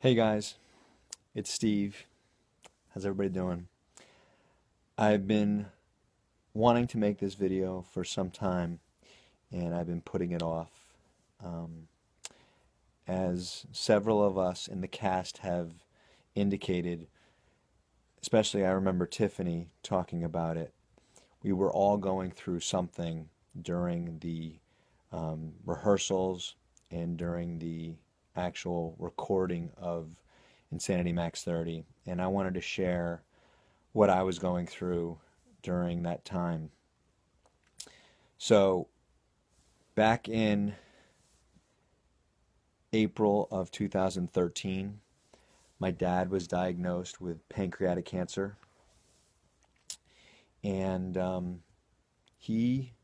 Hey guys, it's Steve. How's everybody doing? I've been wanting to make this video for some time and I've been putting it off. Um, as several of us in the cast have indicated, especially I remember Tiffany talking about it, we were all going through something during the rehearsals and during the actual recording of Insanity Max 30, and I wanted to share what I was going through during that time. So, back in April of 2013, my dad was diagnosed with pancreatic cancer, and he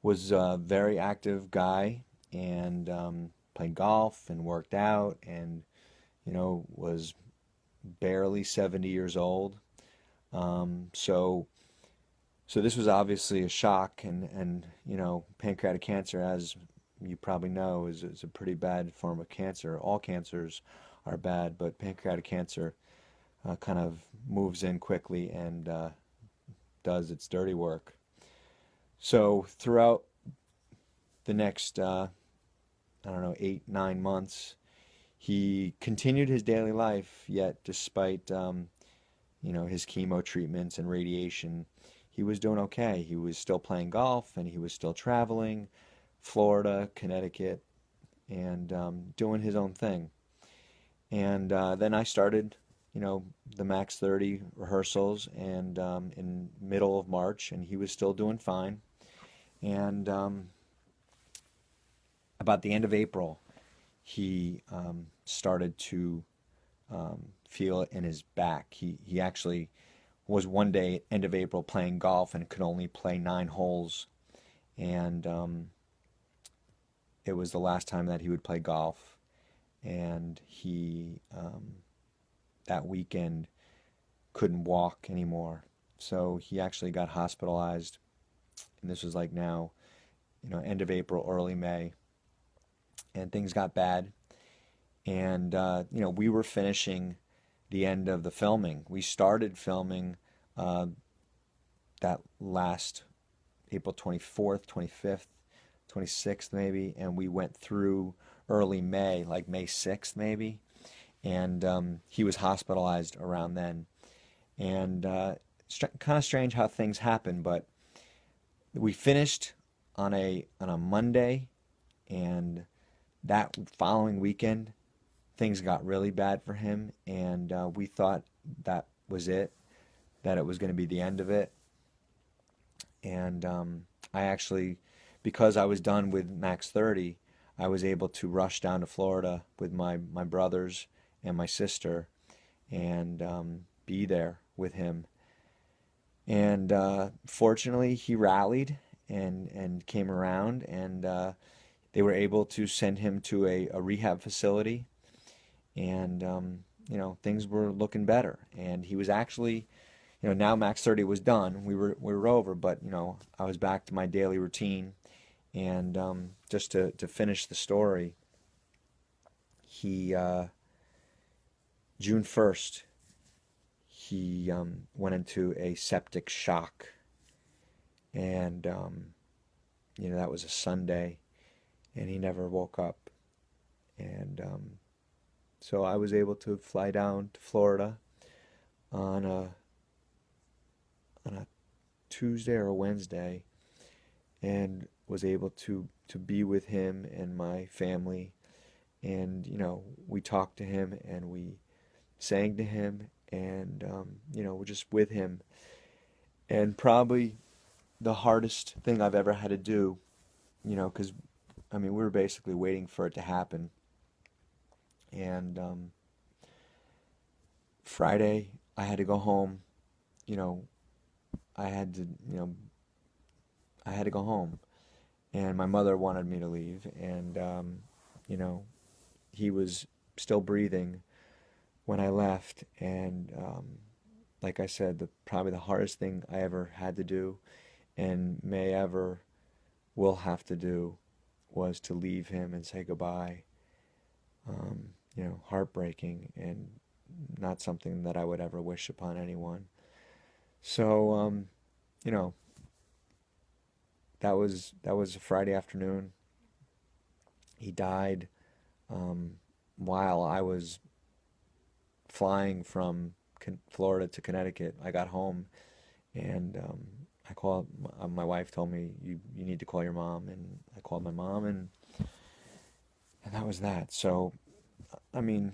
was a very active guy and played golf and worked out and, was barely 70 years old. So this was obviously a shock, and pancreatic cancer, as you probably know, is a pretty bad form of cancer. All cancers are bad, but pancreatic cancer kind of moves in quickly and does its dirty work. So throughout the next, I don't know, 8, 9 months, he continued his daily life, yet despite his chemo treatments and radiation, he was doing okay. He was still playing golf and he was still traveling, Florida, Connecticut, and doing his own thing. And then I started, the Max 30 rehearsals, and in middle of March, and he was still doing fine. And about the end of April, he started to feel it in his back. He actually was one day, end of April, playing golf and could only play 9 holes. And it was the last time that he would play golf. And he, that weekend, couldn't walk anymore. So he actually got hospitalized. And this was like now, end of April, early May. And things got bad. And, we were finishing the end of the filming. We started filming that last April 24th, 25th, 26th maybe, and we went through early May, like May 6th maybe, and he was hospitalized around then. And kind of strange how things happen, but we finished on a Monday, and that following weekend things got really bad for him, and we thought that was it, that it was going to be the end of it. And I actually, because I was done with Max 30, I was able to rush down to Florida with my brothers and my sister and be there with him. And fortunately, he rallied and came around, and they were able to send him to a rehab facility, and things were looking better. And he was actually, now Max 30 was done. We were over, but I was back to my daily routine. And just to finish the story, he June 1st, he went into a septic shock, and that was a Sunday, and he never woke up. And so I was able to fly down to Florida on a Tuesday or a Wednesday, and was able to be with him and my family. And we talked to him and we sang to him, and we're just with him. And probably the hardest thing I've ever had to do, because we were basically waiting for it to happen. And Friday, I had to go home. I had to, I had to go home. And my mother wanted me to leave. And, he was still breathing when I left. And, like I said, probably the hardest thing I ever had to do and may ever will have to do was to leave him and say goodbye. heartbreaking and not something that I would ever wish upon anyone. So, you know, that was a Friday afternoon. He died um, while I was flying from Florida to Connecticut. I got home and I called. My wife told me you need to call your mom, and I called my mom, and that was that. So, I mean,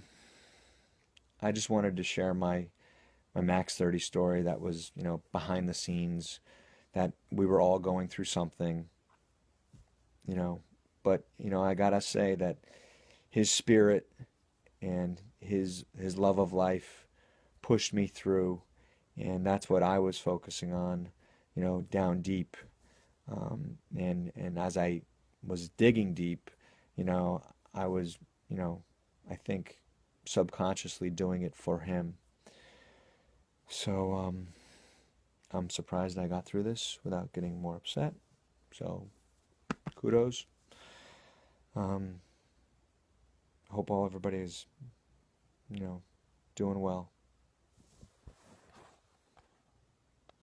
I just wanted to share my Max 30 story that was, behind the scenes, that we were all going through something, you know, but I gotta say that his spirit and his love of life pushed me through, and that's what I was focusing on, down deep. And as I was digging deep, you know, I was, I think subconsciously doing it for him. So I'm surprised I got through this without getting more upset. So kudos. Um, hope everybody is, doing well.